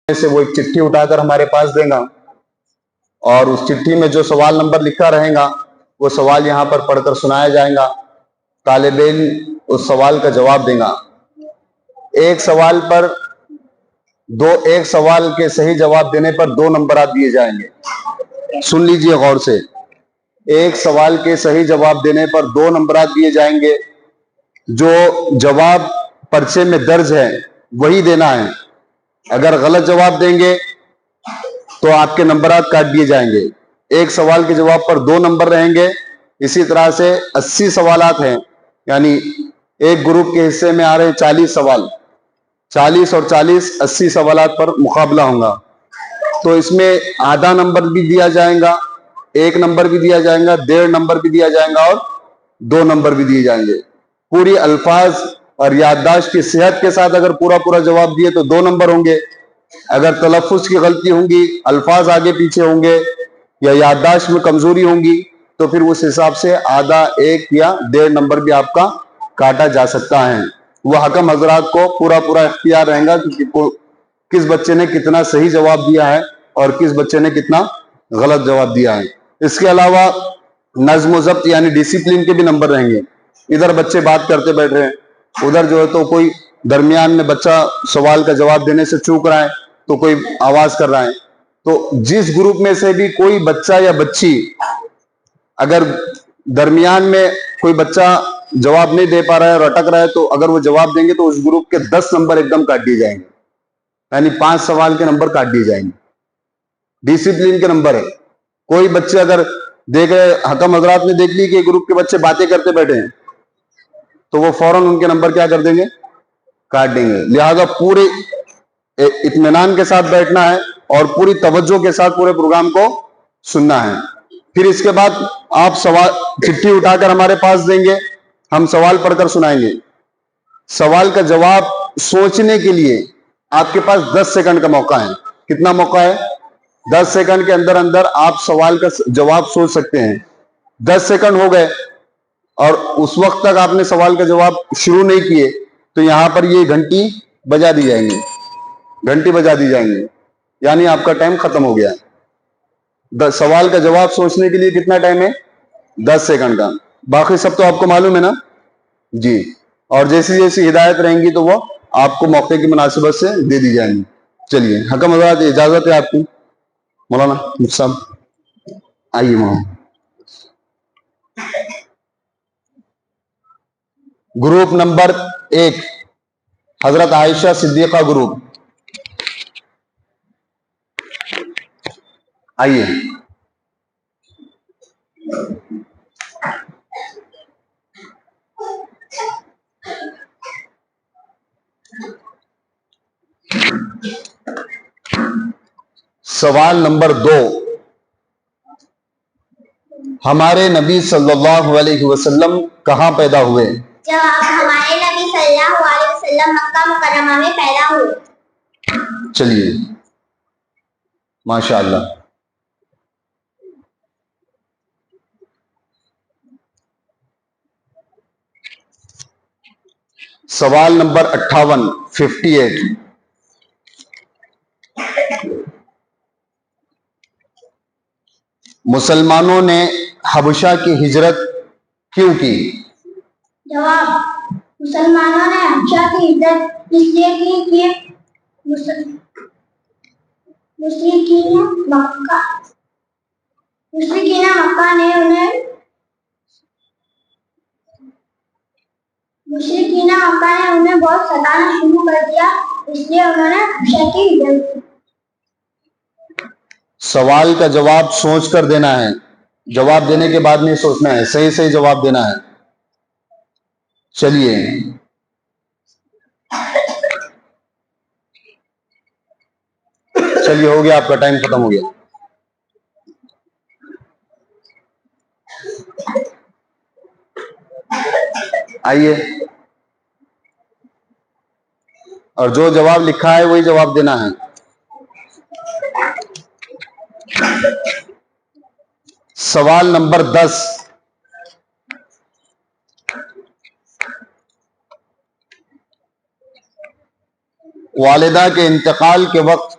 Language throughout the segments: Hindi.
से वो एक चिट्ठी उठाकर हमारे पास देगा और उस चिट्ठी में जो सवाल नंबर लिखा रहेगा वो सवाल यहाँ पर पढ़कर सुनाया जाएगा। तालिब इल्म उस सवाल का जवाब देगा। एक सवाल के सही जवाब देने पर 2 नंबर दिए जाएंगे। सुन लीजिए गौर से, एक सवाल के सही जवाब देने पर 2 नंबर दिए जाएंगे। जो जवाब पर्चे में दर्ज है वही देना है। अगर गलत जवाब देंगे तो आपके नंबरात काट दिए जाएंगे। एक सवाल के जवाब पर 2 नंबर रहेंगे। इसी तरह से 80 सवालात हैं, यानी एक ग्रुप के हिस्से में आ रहे 40 सवाल, 40 और 40 80 सवालात पर मुकाबला होगा। तो इसमें आधा नंबर भी दिया जाएगा, 1 नंबर भी दिया जाएगा, 1.5 नंबर भी दिया जाएगा और 2 नंबर भी दिए जाएंगे। पूरी अल्फाज और याददाश्त की सेहत के साथ अगर पूरा जवाब दिए तो 2 नंबर होंगे। अगर तलफ़्फ़ुज़ की गलती होंगी, अल्फाज आगे पीछे होंगे या याददाश्त में कमजोरी होंगी तो फिर उस हिसाब से आधा, 1 या 1.5 नंबर भी आपका काटा जा सकता है। वह हकम हजरात को पूरा इख्तियार रहेगा कि किस बच्चे ने कितना सही जवाब दिया है और किस बच्चे ने कितना गलत जवाब दिया है। इसके अलावा नज़्म व ज़ब्त यानी डिसिप्लिन के भी नंबर रहेंगे। इधर बच्चे बात करते बैठ रहे हैं, उधर जो है तो कोई दरमियान में बच्चा सवाल का जवाब देने से चूक रहा है तो कोई आवाज कर रहा है। तो जिस ग्रुप में से भी कोई बच्चा या बच्ची अगर दरमियान में कोई बच्चा जवाब नहीं दे पा रहा है और अटक रहा है तो अगर वो जवाब देंगे तो उस ग्रुप के 10 नंबर एकदम काट दिए जाएंगे, यानी 5 सवाल के नंबर काट दिए जाएंगे। डिसिप्लिन के नंबर है। कोई बच्चे अगर देख रहे, हकम हजरात ने देख ली कि ग्रुप के बच्चे बातें करते बैठे हैं तो वो फौरन उनके नंबर क्या कर देंगे, काट देंगे। लिहाजा पूरे इत्मीनान के साथ बैठना है और पूरी तवज्जो के साथ पूरे प्रोग्राम को सुनना है। फिर इसके बाद आप सवाल चिट्ठी उठाकर हमारे पास देंगे, हम सवाल पढ़कर सुनाएंगे। सवाल का जवाब सोचने के लिए आपके पास 10 सेकंड का मौका है। कितना मौका है? 10 सेकंड के अंदर अंदर आप सवाल का जवाब सोच सकते हैं। 10 सेकंड हो गए और उस वक्त तक आपने सवाल का जवाब शुरू नहीं किए तो यहां पर ये घंटी बजा दी जाएंगी, घंटी बजा दी जाएंगी, यानी आपका टाइम खत्म हो गया। सवाल का जवाब सोचने के लिए कितना टाइम है? 10 सेकंड का। बाकी सब तो आपको मालूम है ना जी। और जैसी जैसी हिदायत रहेंगी तो वो आपको मौके की मुनासिबत से दे दी जाएंगी। चलिए, हकम हज़रात इजाजत है आपकी। मौलाना साहब आइए। मौलाना ग्रुप नंबर 1 हजरत आयशा सिद्दीका ग्रुप, आइए। सवाल नंबर 2, हमारे नबी सल्लल्लाहु अलैहि वसल्लम कहाँ पैदा हुए? जवाब, हमारे नबी सल्लल्लाहु अलैहि वसल्लम मक्का मुकर्रमा में पैदा हुए। चलिए, माशाअल्लाह। सवाल नंबर 58 58, मुसलमानों ने हबशा की हिजरत क्यों की? जवाब, मुसलमानों ने हबशा की हिजरत इसलिए की कि मुशरिकीन मक्का ने उन्हें बहुत सताना शुरू कर दिया, इसलिए उन्होंने हबशा की हिजरत की। सवाल का जवाब सोच कर देना है, जवाब देने के बाद नहीं सोचना है, सही सही जवाब देना है। चलिए, हो गया, आपका टाइम खत्म हो गया। आइए, और जो जवाब लिखा है वही जवाब देना है। सवाल नंबर 10, वालिदा के इंतकाल के वक्त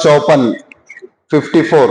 54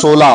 16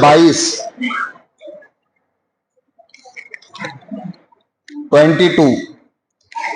22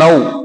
9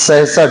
67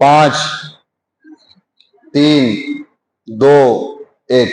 5 3 2 1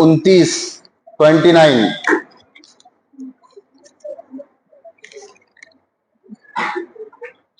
29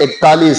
41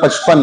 55،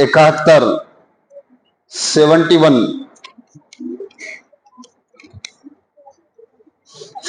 71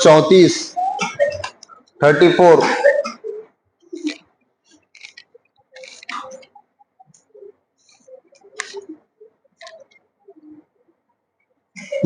34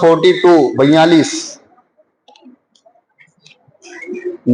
42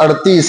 38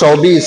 24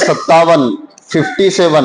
57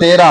13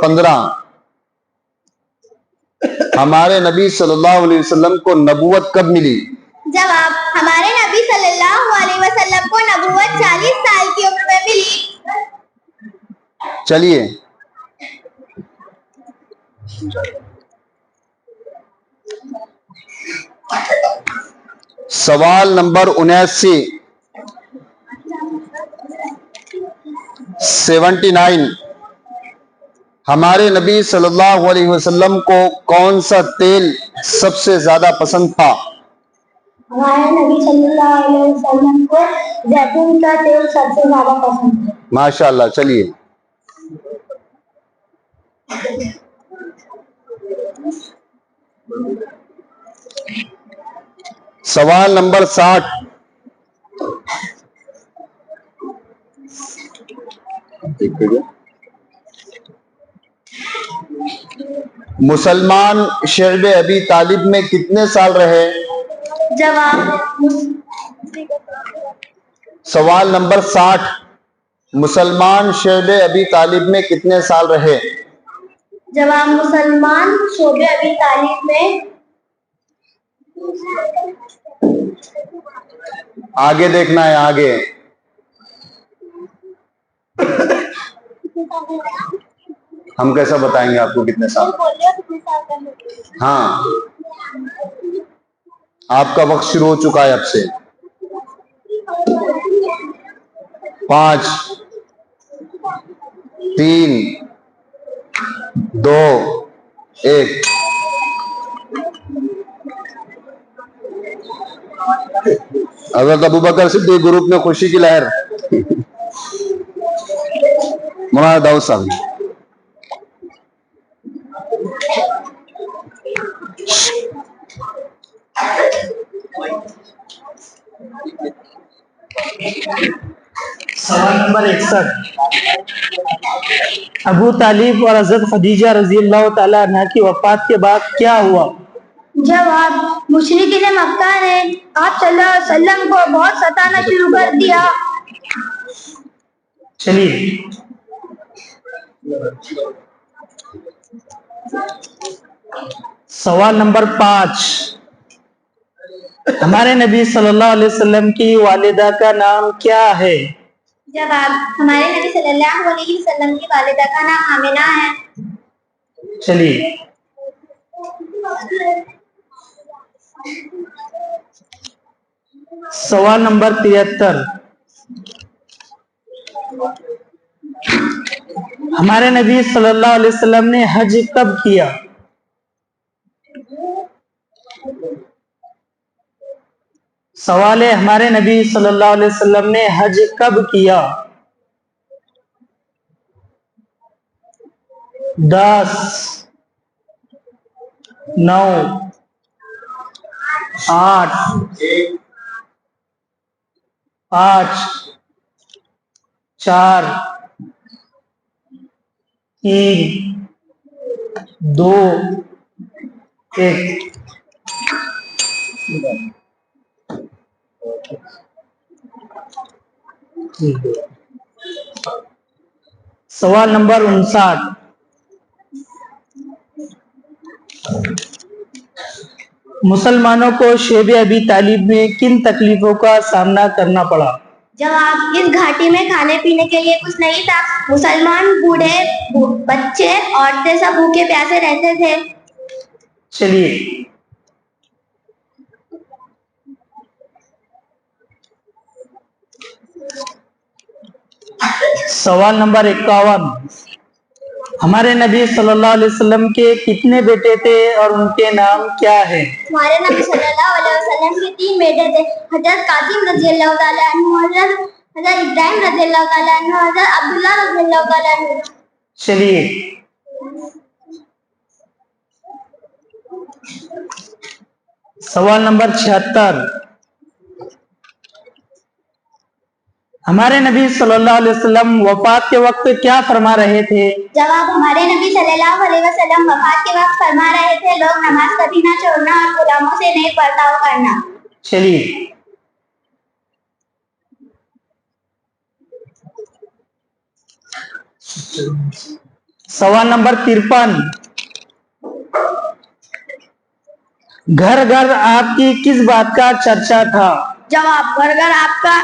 15 हमारे नबी सल्लल्लाहु अलैहि वसल्लम को नबूवत कब मिली? जवाब, हमारे नबी सल्लल्लाहु अलैहि वसल्लम को नबूवत 40 साल की उम्र में मिली। चलिए सवाल नंबर 79 हमारे नबी सल्लल्लाहु अलैहि वसल्लम को कौन सा तेल सबसे ज्यादा पसंद था? हमारे नबी सल्लल्लाहु अलैहि वसल्लम को जैतून का तेल सबसे ज्यादा पसंद है। माशाअल्लाह। चलिए सवाल नंबर 60 मुसलमान शेब अबी तालिब में कितने साल रहे? जवाब, सवाल नंबर 60 मुसलमान शेब अबी तालिब में कितने साल रहे? जवाब, मुसलमान शोबे अबी तालिब में आगे देखना है आगे। हम कैसा बताएंगे आपको कितने साल? हाँ, आपका वक्त शुरू हो चुका है अब से। 5 3 2 1 हज़रत अबू बकर सिद्दीक ग्रुप में खुशी की लहर। मौलाना दाऊद साहब। सवाल नंबर 61 अबू तालिब और हजरत खदीजा रजी अल्लाह ताला अन्हा की वफात के बाद क्या हुआ? जवाब, मुशरिकीन मक्का ने आप सल्लल्लाहु अलैहि वसल्लम को बहुत सताना शुरू कर दिया। चलिए सवाल नंबर 5 हमारे नबी सल्लल्लाहु अलैहि वसल्लम की वालिदा का नाम क्या है? जवाब, हमारे नबी सल्लल्लाहु अलैहि वसल्लम की वालिदा का नाम आमिना है। चलिए सवाल नंबर 73 हमारे नबी सल्लल्लाहु अलैहि वसल्लम ने हज कब किया? सवाल है हमारे नबी सल्लल्लाहु अलैहि वसल्लम ने हज कब किया? 10 9 8 5 4 3 2 1 सवाल नंबर 59 मुसलमानों को शेब अबी तालिब में किन तकलीफों का सामना करना पड़ा? जवाब, इस घाटी में खाने पीने के लिए कुछ नहीं था। मुसलमान बूढ़े बच्चे औरतें सब भूखे प्यासे रहते थे। चलिए सवाल नंबर 51 हमारे नबी सल्लल्लाहु अलैहि वसल्लम के कितने बेटे थे और उनके नाम क्या है? हमारे नबी सल्लल्लाहु अलैहि वसल्लम के 3 बेटे थे। हजरत कासिम रजी अल्लाह ताला अन्हु, हजरत इब्राहिम रजी अल्लाह ताला अन्हु, हजरत अब्दुल्लाह रजी अल्लाह ताला अन्हु। चलिए सवाल नंबर 76 हमारे नबी सल्लल्लाहु अलैहि वसल्लम वफात के वक्त क्या फरमा रहे थे? जवाब, हमारे नबी सल्लल्लाहु अलैहि वसल्लम वफात के वक्त फरमा रहे थे, लोग नमाज कभी ना छोड़ना और गुलामों से नेक बर्ताव करना। चलिए सवाल नंबर 53 घर घर आपकी किस बात का चर्चा था? जवाब, घर घर आपका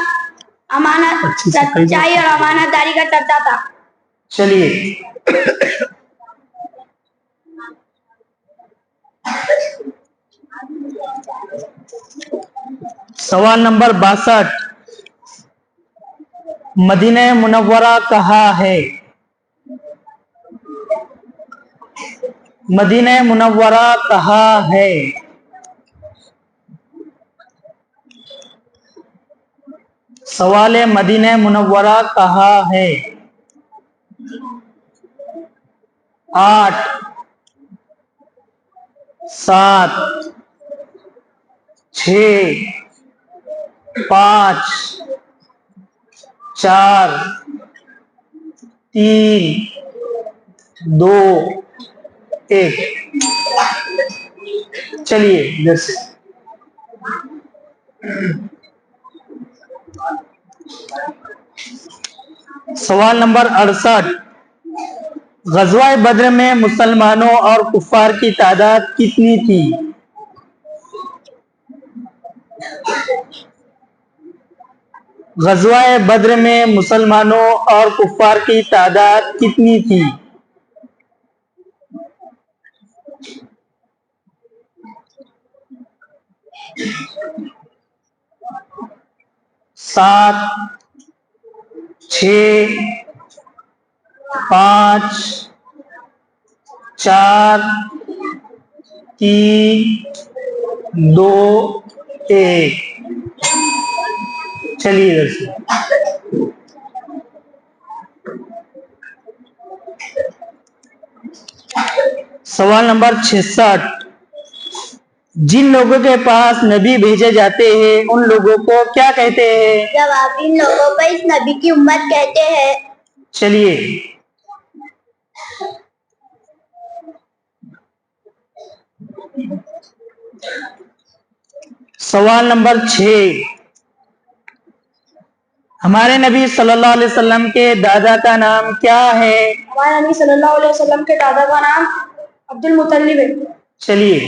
अमानत, अच्छी से कही सच्चाई और अमानतदारी का चर्चा था। चलिए सवाल नंबर 62, मदीना मुनव्वरा कहाँ है? मदीना मुनव्वरा कहाँ है? सवाल है, मदीना मुनव्वरा कहाँ है? 8, 7, 6, 5, 4, 3, 2, 1। चलिए इधर से। सवाल नंबर 68, ग़ज़वा बद्र में मुसलमानों और कुफ़ार की तादाद कितनी थी? ग़ज़वा बद्र में मुसलमानों और कुफ़ार की तादाद कितनी थी? 7, 6, 5, 4, 3, 2, 1। चलिए इधर से। सवाल नंबर 66, जिन लोगों के पास नबी भेजे जाते हैं उन लोगों को क्या कहते हैं? जवाब, इन लोगों को इस नबी की उम्मत कहते हैं। चलिए सवाल नंबर 6, हमारे नबी सल्लल्लाहु अलैहि वसल्लम के दादा का नाम क्या है? हमारे नबी सल्लल्लाहु अलैहि वसल्लम के दादा का नाम अब्दुल मुतल्लिब है। चलिए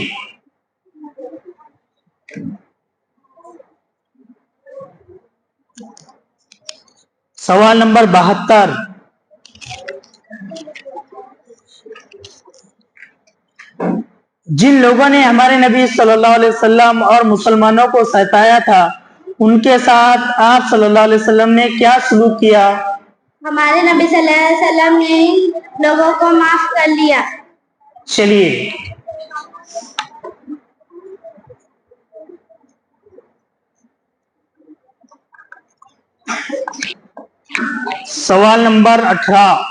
सवाल नंबर 72, जिन लोगों ने हमारे नबी सल्लल्लाहु अलैहि वसल्लम और मुसलमानों को सताया था उनके साथ आप सल्लल्लाहु अलैहि वसल्लम ने क्या सलूक किया? हमारे नबी सल्लल्लाहु अलैहि वसल्लम ने इन लोगों को माफ कर लिया। चलिए सवाल नंबर 18,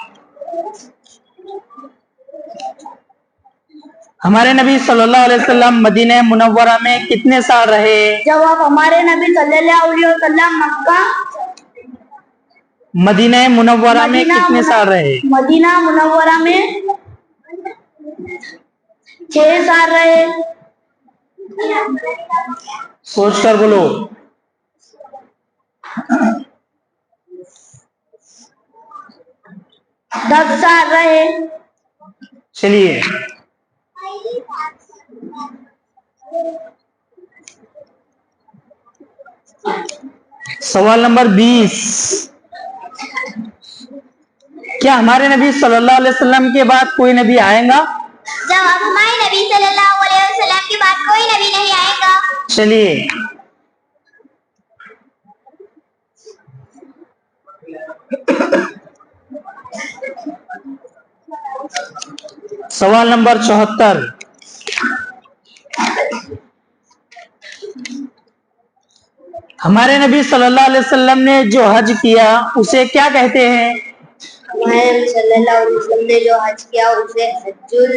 हमारे नबी सल्लल्लाहु अलैहि वसल्लम मदीना मुनव्वरा में कितने साल रहे? जवाब, हमारे नबी सल्लल्लाहु अलैहि वसल्लम मदीना मुनव्वरा में कितने साल रहे? मदीना मुनव्वरा में 6 साल रहे। सोच कर बोलो। 10 साल रहे। चलिए सवाल नंबर 20, क्या हमारे नबी सल्लल्लाहु अलैहि वसल्लम के बाद कोई नबी आएगा? जवाब, हमारे नबी सल्लल्लाहु अलैहि वसल्लम के बाद कोई नबी नहीं आएगा। चलिए सवाल नंबर 74, हमारे नबी सल्लल्लाहु अलैहि वसल्लम ने जो हज किया उसे क्या कहते हैं? हमारे नबी सल्लल्लाहु अलैहि वसल्लम ने जो हज किया उसे हज्जुल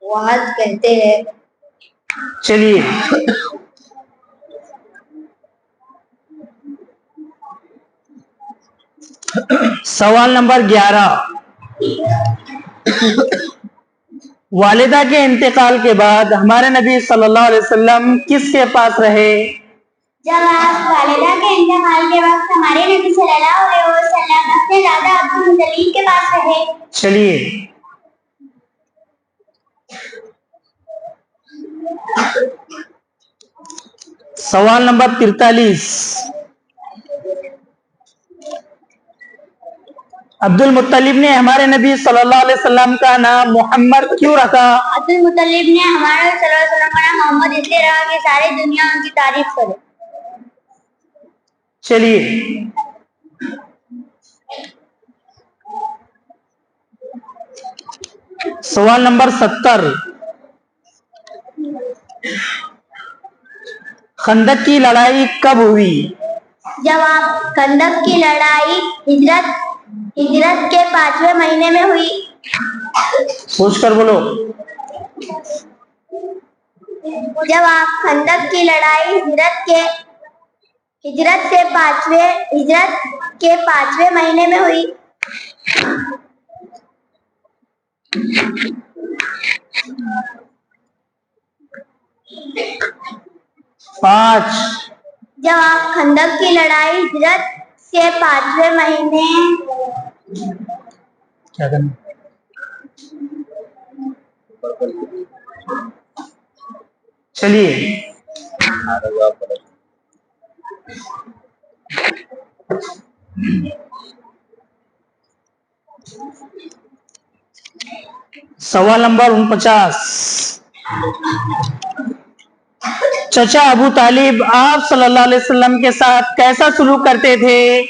वहद कहते हैं। चलिए सवाल नंबर 11, वालिदा के इंतकाल के बाद हमारे नबी सल्लल्लाहु अलैहि वसल्लम किसके पास रहे? जवाब, वालिदा के इंतकाल के वक्त हमारे नबी सल्लल्लाहु अलैहि वसल्लम अपने दादा अब्दुल मुत्तलिब के पास रहे। चलिए सवाल नंबर 43, अब्दुल मुत्तलिब ने हमारे नबी सल्लल्लाहु अलैहि वसल्लम का नाम मोहम्मद क्यों रखा? अब्दुल मुत्तलिब ने हमारे नबी सल्लल्लाहु अलैहि वसल्लम का नाम मोहम्मद इसलिए रखा कि सारी दुनिया उनकी तारीफ करे। चलिए सवाल नंबर 70, खंदक की लड़ाई कब हुई? जवाब, खंदक की लड़ाई हिजरत के 5वें महीने में हुई। सोचकर बोलो। जवाब, खंदक की लड़ाई हिजरत के 5वें महीने में हुई। 5, जवाब, खंदक की लड़ाई हिजरत के 5वें महीने क्या करना? चलिए सवाल नंबर 49, चचा अबू तालिब आप सल्लल्लाहु अलैहि वसल्लम के साथ कैसा सलूक करते थे?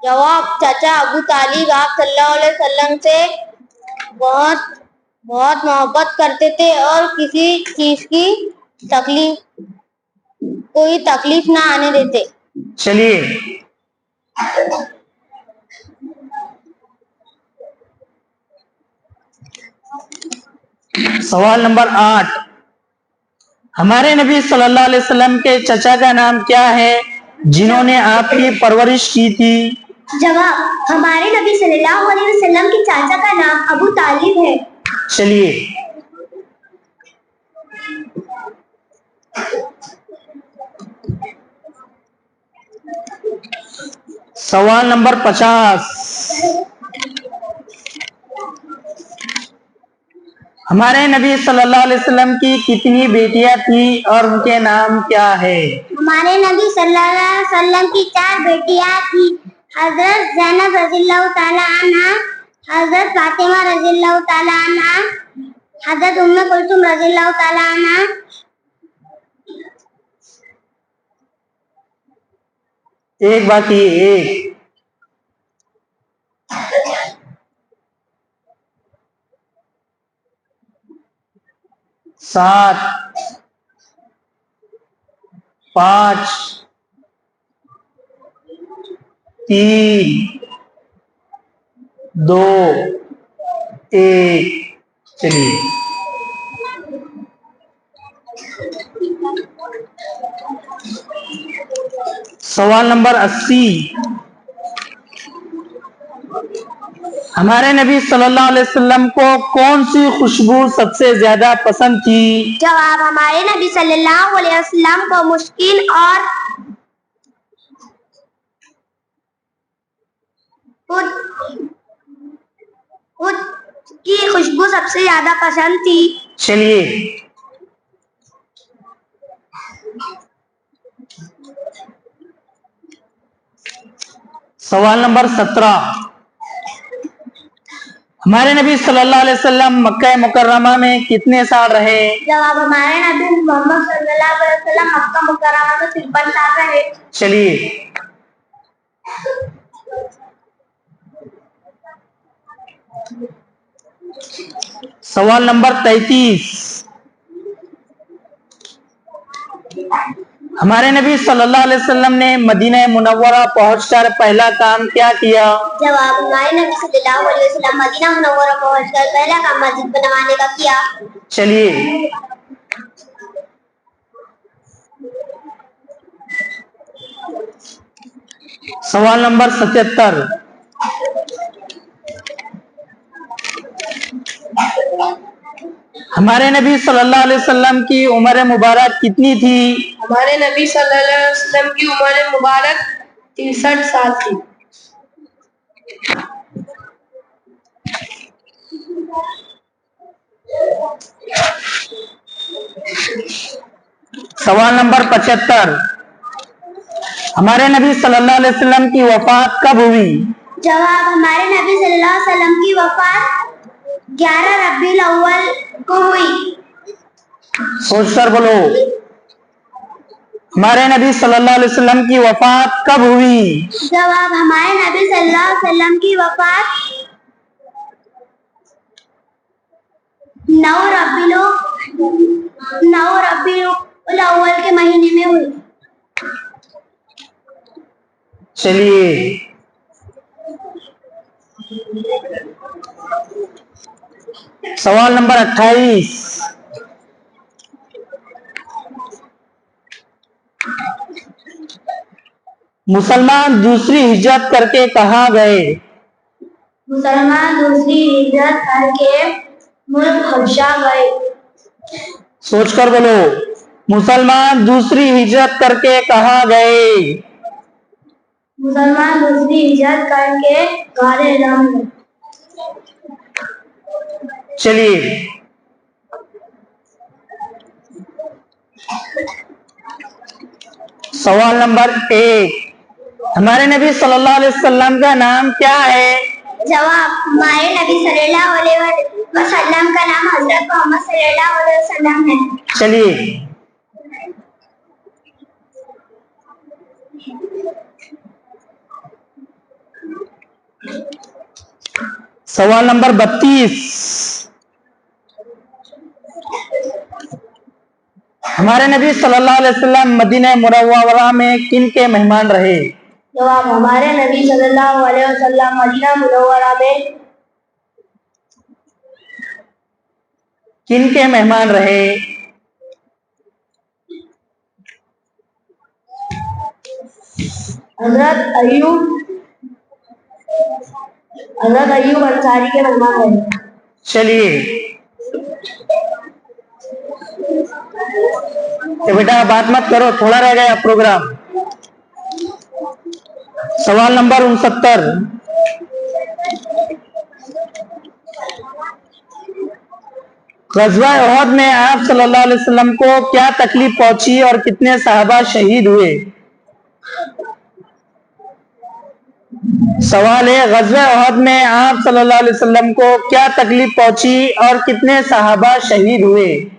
जवाब, चाचा अबू तालिब आप सल्लल्लाहु अलैहि वसल्लम से बहुत मोहब्बत करते थे और किसी चीज की कोई तकलीफ ना आने देते। चलिए सवाल नंबर 8, हमारे नबी सल्लल्लाहु अलैहि वसल्लम के चचा का नाम क्या है जिन्होंने आपकी परवरिश की थी? जवाब, हमारे नबी सल्लल्लाहु अलैहि वसल्लम के चाचा का नाम अबू तालिब है। चलिए सवाल नंबर 50, हमारे नबी सल्लल्लाहु अलैहि वसल्लम की कितनी बेटियां थी और उनके नाम क्या है? हमारे नबी सल्लल्लाहु अलैहि वसल्लम की 4 बेटियां थी। हजरत ज़ैनब रज़ियल्लाहु ताला अन्हा, हजरत फातिमा रज़ियल्लाहु ताला अन्हा, हजरत उम्मे कुलसुम रज़ियल्लाहु ताला अन्हा। एक बाकी एक। 7, 5, 3, 2, 1। चलिए सवाल नंबर 80, हमारे नबी सल्लल्लाहु अलैहि वसल्लम को कौन सी खुशबू सबसे ज्यादा पसंद थी? जवाब, हमारे नबी सल्लल्लाहु अलैहि वसल्लम को मुश्किल और खुद की खुशबू सबसे ज्यादा पसंद थी। चलिए सवाल नंबर 17, हमारे नबी सल्लल्लाहु अलैहि वसल्लम मक्का मुकर्रमा में कितने साल रहे? जवाब, हमारे नबी मोहम्मद सल्लल्लाहु अलैहि वसल्लम मक्का मुकर्रमा में 53 साल रहे। चलिए सवाल नंबर 33, हमारे नबी सल्लल्लाहु अलैहि वसल्लम ने मदीना मुनव्वरा पहुंचकर पहला काम क्या किया? जवाब, हमारे नबी सल्लल्लाहु अलैहि वसल्लम मदीना मुनव्वरा पहुंचकर पहला काम मस्जिद बनवाने का किया। चलिए सवाल नंबर 77, हमारे नबी सल्लल्लाहु अलैहि वसल्लम की उम्र मुबारक कितनी थी? हमारे नबी सल्लल्लाहु अलैहि वसल्लम की उम्र मुबारक 63 साल थी। सवाल नंबर 75, हमारे नबी सल्लल्लाहु अलैहि वसल्लम की वफात कब हुई? जवाब, हमारे नबी सल्लल्लाहु अलैहि वसल्लम की वफात 11 रबीउल अव्वल को हुई। सोचकर बोलो, हमारे नबी सल्लल्लाहु अलैहि वसल्लम की वफात कब हुई? जवाब, हमारे नबी सल्लल्लाहु अलैहि वसल्लम की वफात 9 रबीउल अव्वल के महीने में हुई। चलिए, सवाल नंबर 28, मुसलमान दूसरी हिजरत करके कहाँ गए? मुसलमान दूसरी हिजरत करके मुल्क हबशा गए। सोचकर बोलो, मुसलमान दूसरी हिजरत करके कहाँ गए? मुसलमान दूसरी हिजरत करके गारे रम गए। चलिए, सवाल नंबर 1, हमारे नबी सल्लल्लाहु अलैहि वसल्लम का नाम क्या है? जवाब, हमारे नबी सल्लल्लाहु अलैहि वसल्लम का नाम हजरत मोहम्मद सल्लल्लाहु अलैहि वसल्लम है। चलिए, सवाल नंबर 32, हमारे नबी सल्लल्लाहु अलैहि वसल्लम मदीना मुनव्वरा में किन के मेहमान रहे? जवाब, हमारे नबी सल्लल्लाहु अलैहि वसल्लम मदीना मुनव्वरा में किन के मेहमान रहे? हजरत अयूब अंसारी के मेहमान रहे। चलिए, तो बेटा बात मत करो, थोड़ा रह गया प्रोग्राम। सवाल नंबर 69, ग़ज़वा उहद में आप सल्लल्लाहु अलैहि वसल्लम को क्या तकलीफ पहुंची और कितने सहाबा शहीद हुए? सवाल है, ग़ज़वा उहद में आप सल्लल्लाहु अलैहि वसल्लम को क्या तकलीफ पहुंची और कितने सहाबा शहीद हुए?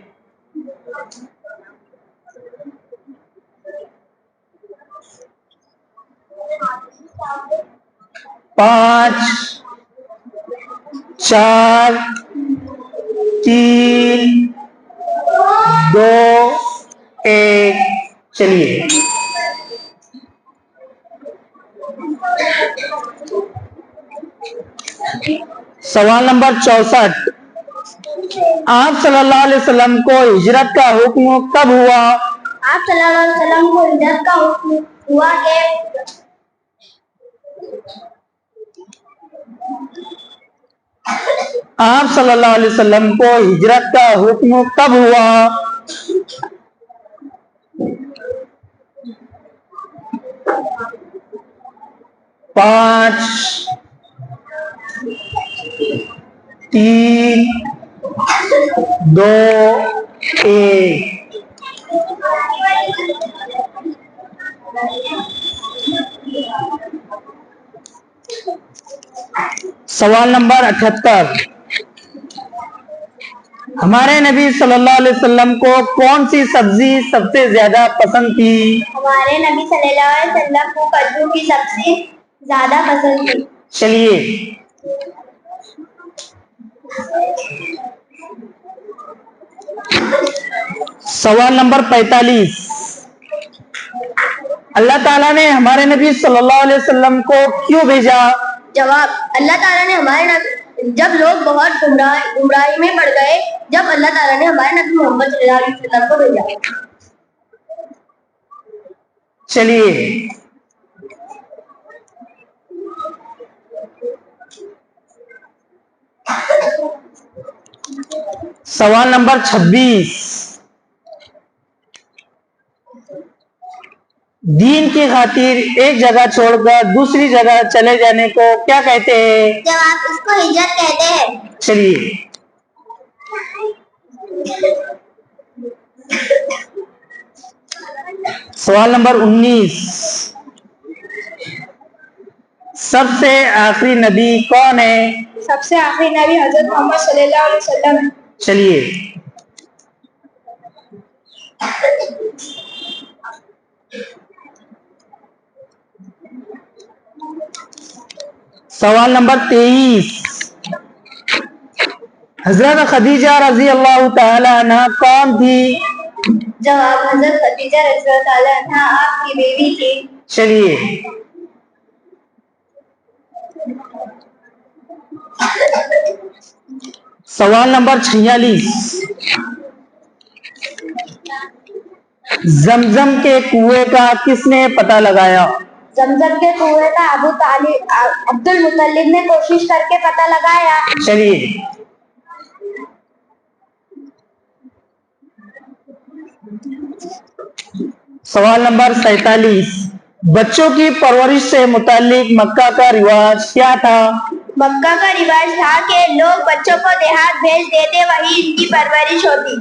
5, 4, 3, 2, 1, चलिए। सवाल नंबर 64, आप सल्लल्लाहु अलैहि वसल्लम को हिजरत का हुक्म कब हुआ? आप सल्लल्लाहु अलैहि वसल्लम को हिजरत का हुक्म हुआ कि आप सल्लल्लाहु अलैहि वसल्लम को हिजरत का हुक्म कब हुआ? 5, 3, 2, 1, सवाल नंबर 78, हमारे नबी सल्लल्लाहु अलैहि वसल्लम को कौन सी सब्जी सबसे ज्यादा पसंद थी? हमारे नबी सल्लल्लाहु अलैहि वसल्लम को कद्दू की सब्जी ज्यादा पसंद थी। चलिए, सवाल नंबर 45, अल्लाह ताला ने हमारे नबी सल्लल्लाहु अलैहि वसल्लम को क्यों भेजा? जवाब, अल्लाह ताला ने हमारे नबी, जब लोग बहुत गुमराही में पड़ गए, जब अल्लाह ताला ने हमारे नबी मोहम्मद सल्लल्लाहु अलैहि वसल्लम को भेजा। चलिए, सवाल नंबर 26, दीन की खातिर एक जगह छोड़कर दूसरी जगह चले जाने को क्या कहते हैं? जवाब, इसको हिजरत कहते हैं। चलिए, सवाल नंबर 19, सबसे आखिरी नबी कौन है? सबसे आखिरी नबी हजरत मोहम्मद सल्लल्लाहु अलैहि वसल्लम है। चलिए, सवाल नंबर 23, हजरत खदीजा रजी अल्लाह ताला अन्हा कौन थी? जवाब हजरत खदीजा रज़ी अल्लाह ताला अन्हा आपकी बीवी थी। चलिए, सवाल नंबर 46, जमजम के कुएं का किसने पता लगाया? जमजम के कुएं का अब्दुल मुत्तलिब ने कोशिश करके पता लगाया। चलिए, सवाल नंबर 47, बच्चों की परवरिश से मुतालिक मक्का का रिवाज क्या था? मक्का का रिवाज था कि लोग बच्चों को देहात भेज देते, वही इनकी परवरिश होती।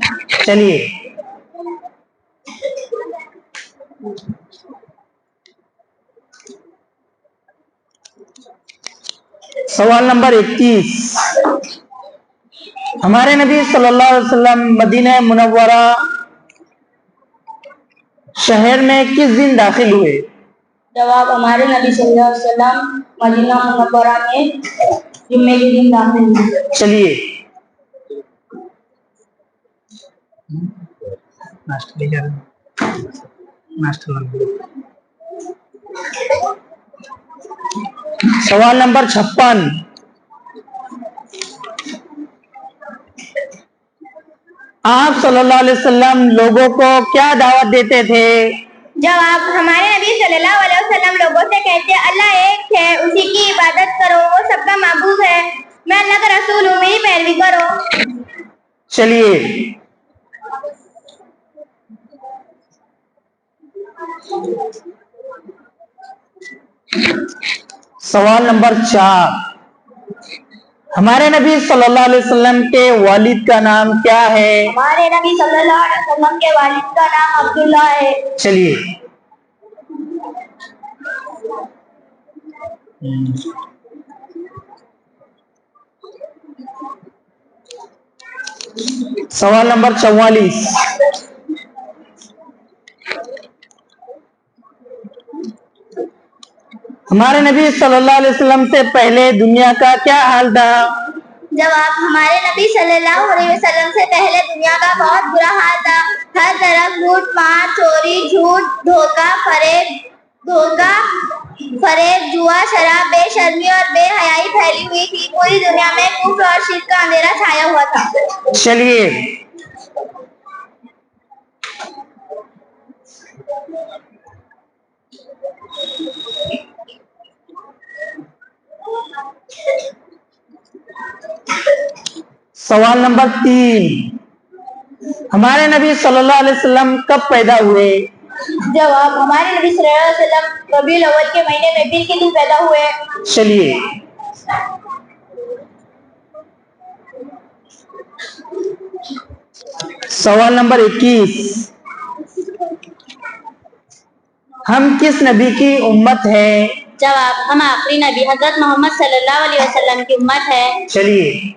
चलिए, सवाल नंबर 21, हमारे नबी सल्लल्लाहु अलैहि वसल्लम मदीना मुनव्वरा शहर में किस दिन दाखिल हुए? जवाब हमारे नबी सल्लल्लाहु अलैहि वसल्लम मदीना मुनव्वरा में जुम्मे के दिन दाखिल हुए। चलिए, सवाल नंबर 56, आप सल्लल्लाहु अलैहि वसल्लम लोगों को क्या दावत देते थे? जवाब हमारे नबी सल्लल्लाहु अलैहि वसल्लम लोगों से कहते, अल्लाह एक है, उसी की इबादत करो, वो सबका माबूद है, मैं अल्लाह का रसूल हूँ, मेरी पैरवी करो। चलिए, सवाल नंबर 4, हमारे नबी सल्लल्लाहु अलैहि वसल्लम के वालिद का नाम क्या है? हमारे नबी सल्लल्लाहु अलैहि वसल्लम के वालिद का नाम अब्दुल्ला है। चलिए, सवाल नंबर 44, हमारे नबी सल्लल्लाहु अलैहि वसल्लम से पहले दुनिया का क्या हाल था? जवाब हमारे नबी सल्लल्लाहु अलैहि वसल्लम से पहले दुनिया का बहुत बुरा हाल था। हर तरफ लूट मार, चोरी, झूठ, फरेब, जुआ, शराब, बेशर्मी और बेहयाई फैली हुई थी। पूरी दुनिया में कुफ्र और शिर्क का अंधेरा छाया हुआ था। चलिए, सवाल नंबर 3, हमारे नबी सल्लल्लाहु अलैहि वसल्लम कब पैदा हुए? जवाब हमारे नबी सल्लल्लाहु अलैहि वसल्लम रबीउल अव्वल के महीने में 20 के दिन पैदा हुए। चलिए, सवाल नंबर 21, हम किस नबी की उम्मत है? जवाब हम आखिरी नबी हजरत मोहम्मद सल्लल्लाहु अलैहि वसल्लम की उम्मत है। चलिए,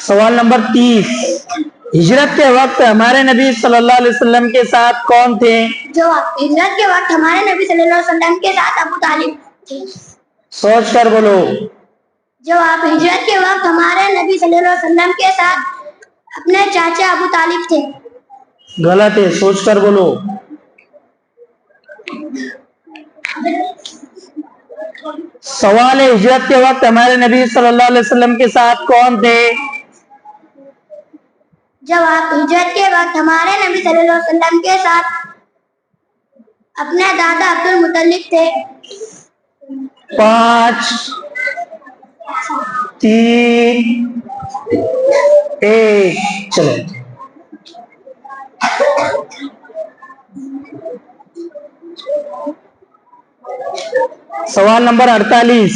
सवाल नंबर 30, हिजरत के वक्त हमारे नबी सल्लल्लाहु अलैहि वसल्लम के साथ कौन थे? जवाब हिजरत के वक्त हमारे नबी सल्लल्लाहु अलैहि वसल्लम के साथ अबू तालिब थे। सोच कर बोलो। जवाब हिजरत के वक्त हमारे नबी सल्लल्लाहु अलैहि वसल्लम के साथ अपने चाचा अबू तालिब थे। गलत है, सोच कर बोलो। सवाल है, हिजरत के वक्त हमारे नबी सल्लल्लाहु अलैहि वसल्लम के साथ कौन थे? जवाब हिजरत के वक्त हमारे नबी सल्लल्लाहु अलैहि वसल्लम के साथ अपने दादा अब्दुल मुत्तलिब थे। 5, 3, 1, चलो। सवाल नंबर 48,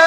2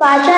5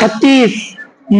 36،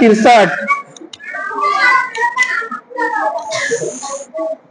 63،